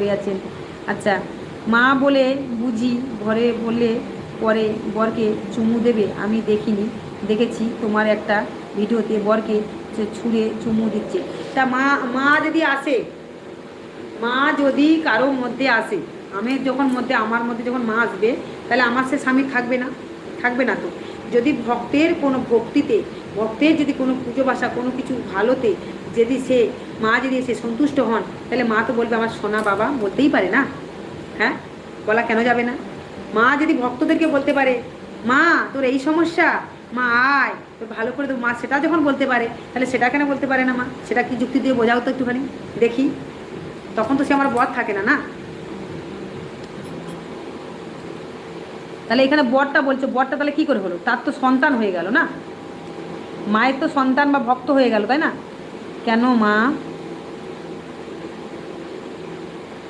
দাঁড়িয়ে আছেন। আচ্ছা, মা বলে বুঝি ঘরে বললে পরে বরকে চুমু দেবে? আমি দেখিনি, দেখেছি তোমার একটা ভিডিওতে বরকে ছুঁড়ে চুমু দিচ্ছে। তা মা, মা যদি আসে, মা যদি কারোর মধ্যে আসে, আমি যখন মধ্যে, আমার মধ্যে যখন মা আসবে, তাহলে আমার সে স্বামী থাকবে না? থাকবে না তো। যদি ভক্তের কোনো ভক্তিতে, ভক্তের যদি কোনো পুজো বাসা কোনো কিছু ভালোতে যদি সে মা যদি এসে সন্তুষ্ট হন, তাহলে মা তো বলবে আমার সোনা বাবা, বলতেই পারে না? হ্যাঁ, বলা কেন যাবে না? মা যদি ভক্তদেরকে বলতে পারে মা তোর এই সমস্যা, মা আয় তোর ভালো করে দেবো, মা সেটা যখন বলতে পারে, তাহলে সেটা কেন বলতে পারে না মা? সেটা কি যুক্তি দিয়ে বোঝাও তো একটুখানি দেখি। তখন তো সে আমার বর থাকে না, না? তাহলে এখানে বরটা বলছে, বরটা তাহলে কি করে হলো? তার তো সন্তান হয়ে গেল না, মায়ের তো সন্তান বা ভক্ত হয়ে গেল, তাই না? কেন মা